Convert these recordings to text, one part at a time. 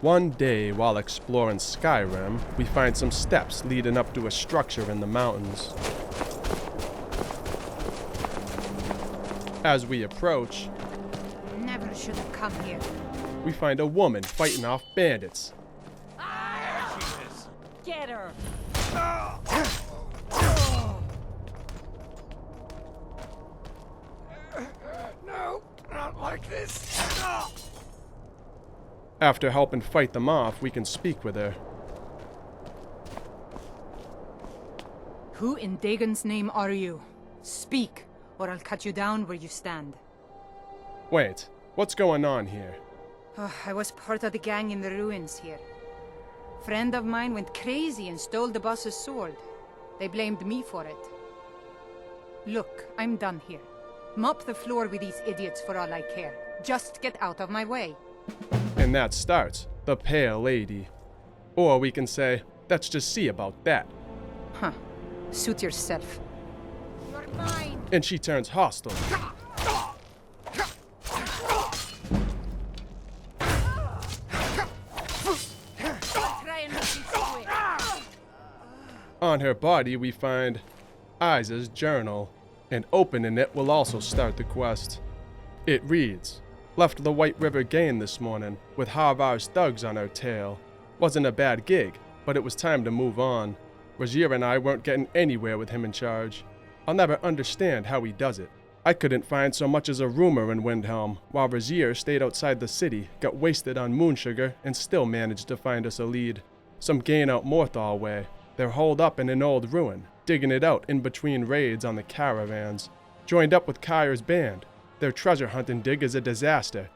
One day, while exploring Skyrim, we find some steps leading up to a structure in the mountains. As we approach, Never should have come here. we find a woman fighting off bandits. Get her! No, not like this. After helping fight them off, we can speak with her. Who in Dagon's name are you? Speak, or I'll cut you down where you stand. Wait, what's going on here? I was part of the gang in the ruins here. Friend of mine went crazy and stole the boss's sword. They blamed me for it. Look, I'm done here. Mop the floor with these idiots for all I care. Just get out of my way. And that starts the Pale Lady. Or we can say, let's just see about that. Huh. Suit yourself. You're mine! And she turns hostile. Try and make me swear. On her body, we find JAYZilla's journal, and opening it will also start the quest. It reads, "Left the White River Gain this morning, with Harvar's thugs on our tail. Wasn't a bad gig, but it was time to move on. Razier and I weren't getting anywhere with him in charge. I'll never understand how he does it. I couldn't find so much as a rumor in Windhelm, while Razier stayed outside the city, got wasted on moon sugar, and still managed to find us a lead. Some gain out Morthal way. They're holed up in an old ruin, digging it out in between raids on the caravans. Joined up with Kyr's band. Their treasure hunting dig is a disaster.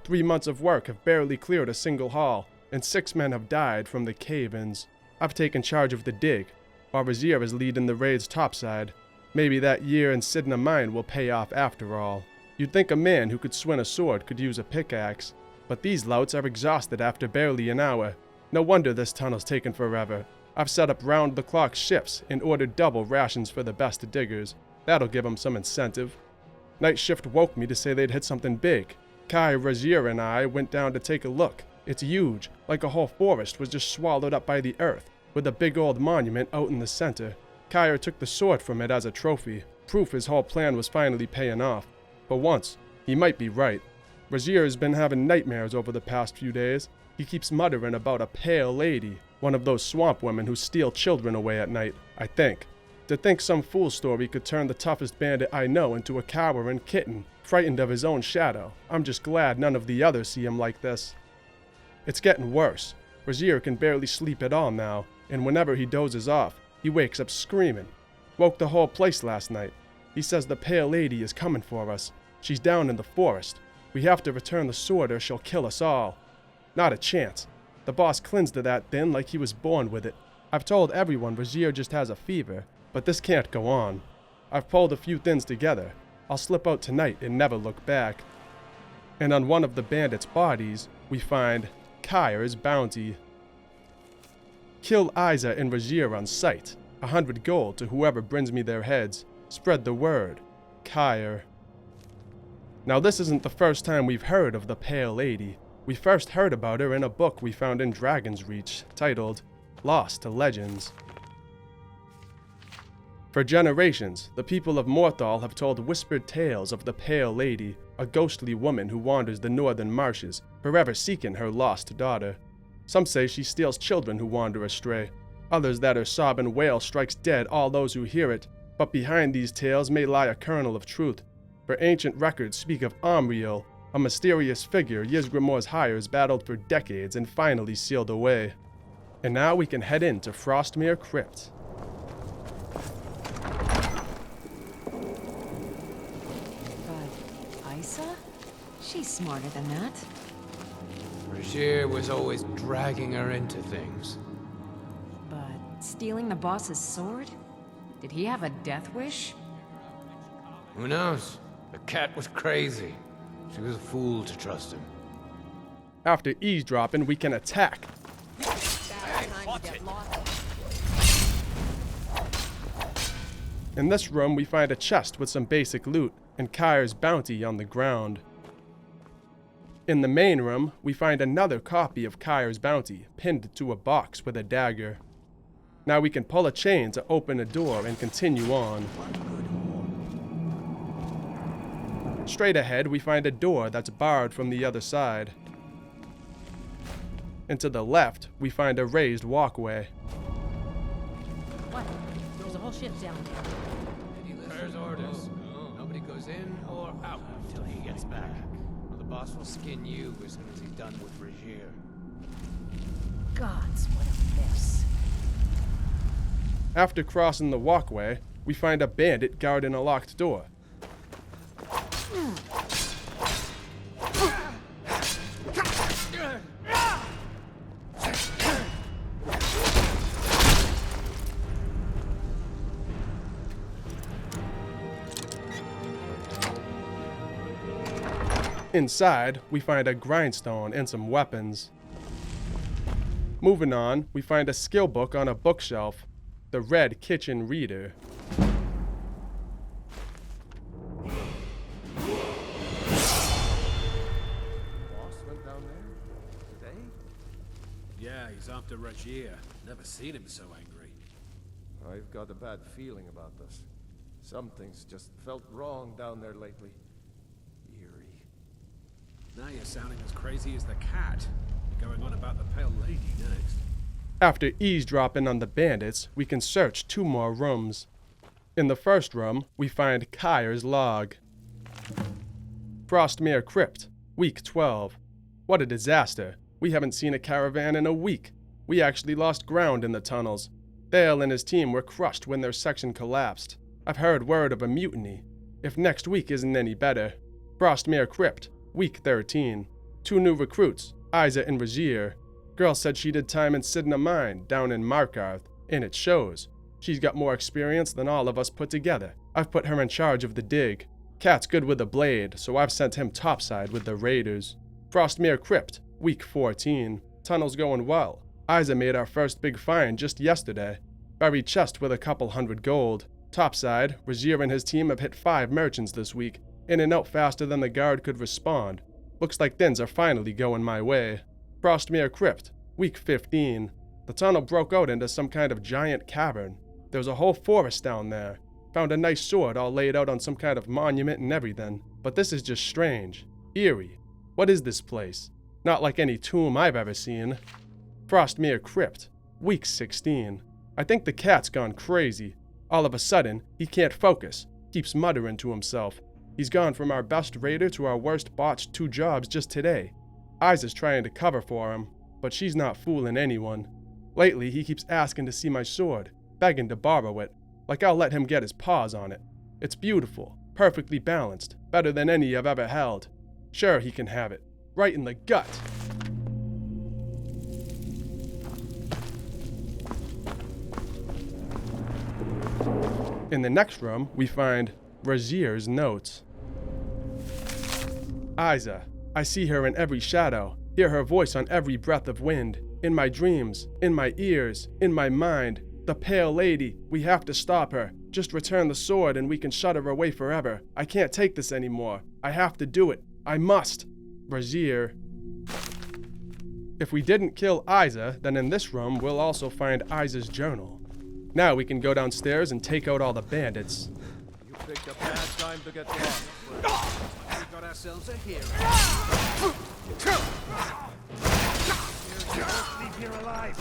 3 months of work have barely cleared a single haul, and 6 men have died from the cave-ins. I've taken charge of the dig, while Razier is leading the raid's topside. Maybe that year in Sidna mine will pay off after all. You'd think a man who could swing a sword could use a pickaxe, but these louts are exhausted after barely an hour. No wonder this tunnel's taken forever. I've set up round-the-clock shifts and ordered double rations for the best diggers. That'll give them some incentive." Night shift woke me to say they'd hit something big. Kai, Razier, and I went down to take a look. It's huge, like a whole forest was just swallowed up by the earth, with a big old monument out in the center. Kyer took the sword from it as a trophy, proof his whole plan was finally paying off. For once, he might be right. Razier has been having nightmares over the past few days. He keeps muttering about a pale lady, one of those swamp women who steal children away at night, I think. To think some fool story could turn the toughest bandit I know into a cowering kitten, frightened of his own shadow. I'm just glad none of the others see him like this. It's getting worse. Razier can barely sleep at all now, and whenever he dozes off, he wakes up screaming. Woke the whole place last night. He says the Pale Lady is coming for us. She's down in the forest. We have to return the sword or she'll kill us all. Not a chance. The boss clings to that thing like he was born with it. I've told everyone Razier just has a fever, but this can't go on. I've pulled a few things together. I'll slip out tonight and never look back." And on one of the bandits' bodies, we find Kyr's bounty. Kill JAYZilla and Razier on sight. 100 gold to whoever brings me their heads. Spread the word. Kyr. Now this isn't the first time we've heard of the Pale Lady. We first heard about her in a book we found in Dragon's Reach, titled Lost to Legends. For generations, the people of Morthal have told whispered tales of the Pale Lady, a ghostly woman who wanders the Northern Marshes, forever seeking her lost daughter. Some say she steals children who wander astray, others that her sobbing wail strikes dead all those who hear it, but behind these tales may lie a kernel of truth, for ancient records speak of Amriel, a mysterious figure Ysgramor's hires battled for decades and finally sealed away. And now we can head into Frostmere Crypt. But Isa? She's smarter than that. Razier was always dragging her into things. But stealing the boss's sword? Did he have a death wish? Who knows? The cat was crazy. She was a fool to trust him. After eavesdropping, we can attack. In this room, we find a chest with some basic loot and Kyr's bounty on the ground. In the main room, we find another copy of Kyre's bounty pinned to a box with a dagger. Now we can pull a chain to open a door and continue on. Straight ahead, we find a door that's barred from the other side. And to the left, we find a raised walkway. What? There's a whole ship down there. There's orders. Nobody goes in or out until he gets back. Or the boss will skin you as soon as he's done with Regier. Gods, what a mess. After crossing the walkway, we find a bandit guarding a locked door. Inside, we find a grindstone and some weapons. Moving on, we find a skill book on a bookshelf, the Red Kitchen Reader. Boss went down there? Today? Yeah, he's after Regier. Never seen him so angry. I've got a bad feeling about this. Something's just felt wrong down there lately. Eerie. Now you're sounding as crazy as the cat. Going on about the Pale Lady next. After eavesdropping on the bandits, we can search 2 more rooms. In the first room, we find Kyre's log. Frostmere Crypt, Week 12. What a disaster. We haven't seen a caravan in a week. We actually lost ground in the tunnels. Thale and his team were crushed when their section collapsed. I've heard word of a mutiny. If next week isn't any better. Frostmere Crypt, Week 13. 2 new recruits, Isa and Regier. Girl said she did time in Sidna Mine down in Markarth, and it shows. She's got more experience than all of us put together. I've put her in charge of the dig. Cat's good with a blade, so I've sent him topside with the raiders. Frostmere Crypt, Week 14. Tunnel's going well. Isa made our first big find just yesterday. Buried chest with a couple hundred gold. Topside, Regier and his team have hit 5 merchants this week, in and out faster than the guard could respond. Looks like things are finally going my way. Frostmere Crypt, Week 15. The tunnel broke out into some kind of giant cavern. There's a whole forest down there. Found a nice sword all laid out on some kind of monument and everything. But this is just strange. Eerie. What is this place? Not like any tomb I've ever seen. Frostmere Crypt, Week 16. I think the cat's gone crazy. All of a sudden, he can't focus. Keeps muttering to himself. He's gone from our best raider to our worst botched 2 jobs just today. Isa's trying to cover for him, but she's not fooling anyone. Lately, he keeps asking to see my sword, begging to borrow it, like I'll let him get his paws on it. It's beautiful, perfectly balanced, better than any I've ever held. Sure, he can have it, right in the gut. In the next room, we find Regier's notes. Isa, I see her in every shadow, hear her voice on every breath of wind, in my dreams, in my ears, in my mind. The Pale Lady, we have to stop her. Just return the sword and we can shut her away forever. I can't take this anymore. I have to do it. I must. Regier. If we didn't kill Isa, then in this room we'll also find Isa's journal. Now we can go downstairs and take out all the bandits. You picked a bad time to get lost. We got ourselves a hero. Leave here alive.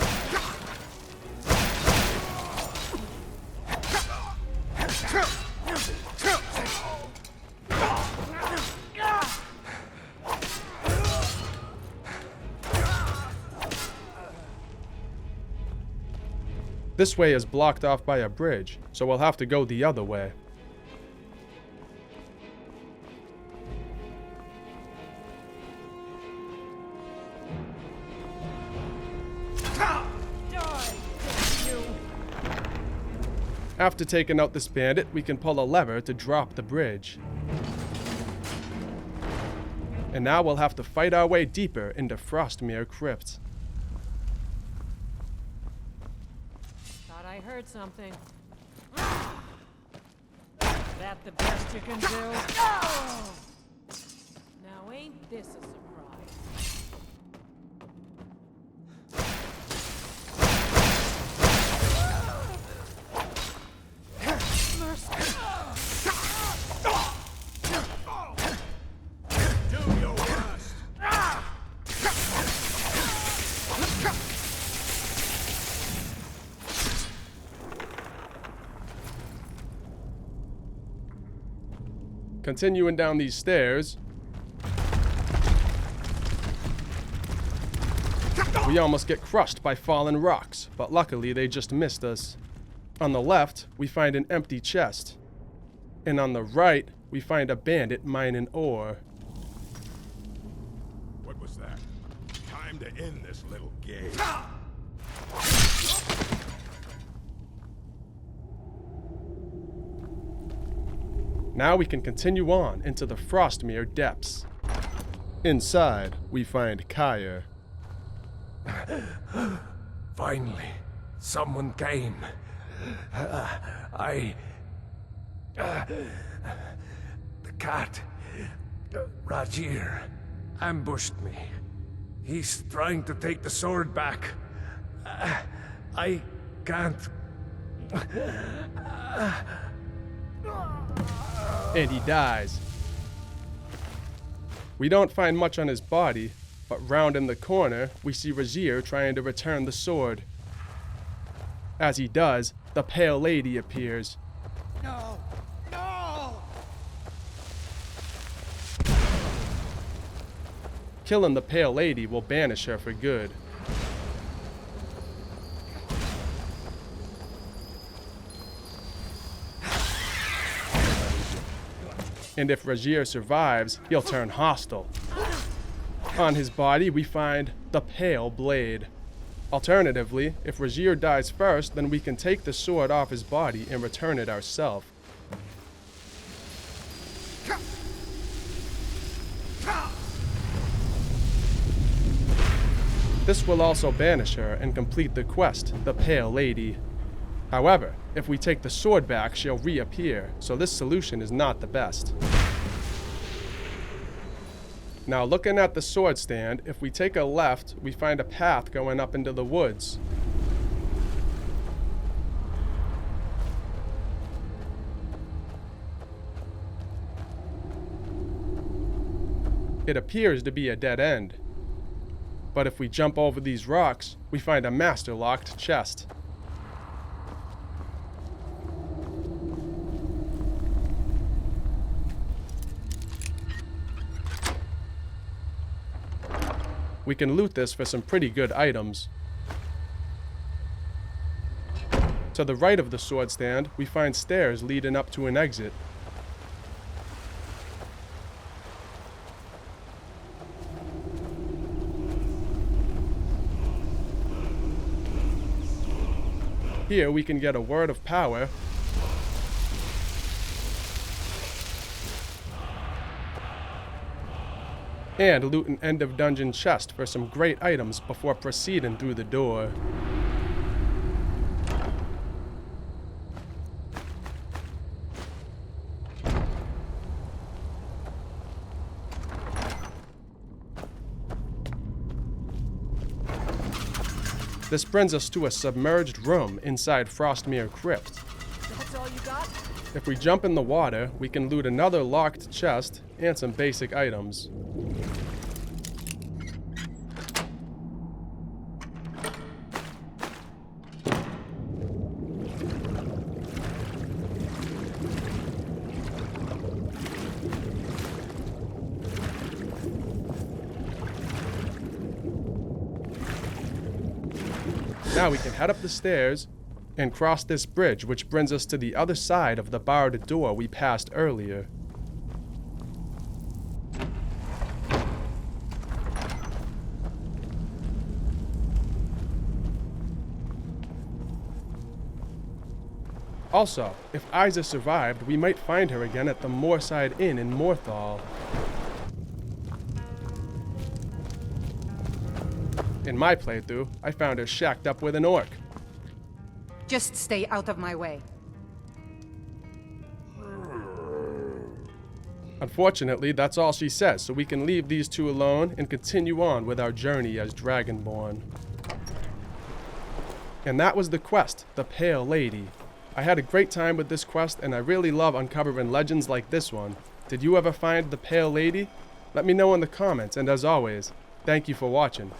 This way is blocked off by a bridge, so we'll have to go the other way. After taking out this bandit, we can pull a lever to drop the bridge. And now we'll have to fight our way deeper into Frostmere Crypt. Thought I heard something. That the best you can do? Now ain't this a surprise? Continuing down these stairs, we almost get crushed by fallen rocks, but luckily they just missed us. On the left, we find an empty chest. And on the right, we find a bandit mining ore. What was that? Time to end this little game. Now we can continue on into the Frostmere depths. Inside, we find Kyer. Finally, someone came. The cat, Rajir, ambushed me. He's trying to take the sword back. I can't. And he dies. We don't find much on his body, but round in the corner, we see Rajir trying to return the sword. As he does, the Pale Lady appears. No! No! Killing the Pale Lady will banish her for good. And if Rajir survives, he'll turn hostile. On his body, we find the Pale Blade. Alternatively, if Rajir dies first, then we can take the sword off his body and return it ourselves. This will also banish her and complete the quest, the Pale Lady. However, if we take the sword back, she'll reappear, so this solution is not the best. Now looking at the sword stand, if we take a left, we find a path going up into the woods. It appears to be a dead end. But if we jump over these rocks, we find a master-locked chest. We can loot this for some pretty good items. To the right of the sword stand, we find stairs leading up to an exit. Here we can get a word of power and loot an end of dungeon chest for some great items before proceeding through the door. This brings us to a submerged room inside Frostmere Crypt. That's all you got? If we jump in the water, we can loot another locked chest and some basic items. Now we can head up the stairs and cross this bridge, which brings us to the other side of the barred door we passed earlier. Also, if Isa survived, we might find her again at the Moorside Inn in Morthal. In my playthrough, I found her shacked up with an orc. Just stay out of my way. Unfortunately, that's all she says, so we can leave these two alone and continue on with our journey as Dragonborn. And that was the quest, the Pale Lady. I had a great time with this quest, and I really love uncovering legends like this one. Did you ever find the Pale Lady? Let me know in the comments, and as always, thank you for watching.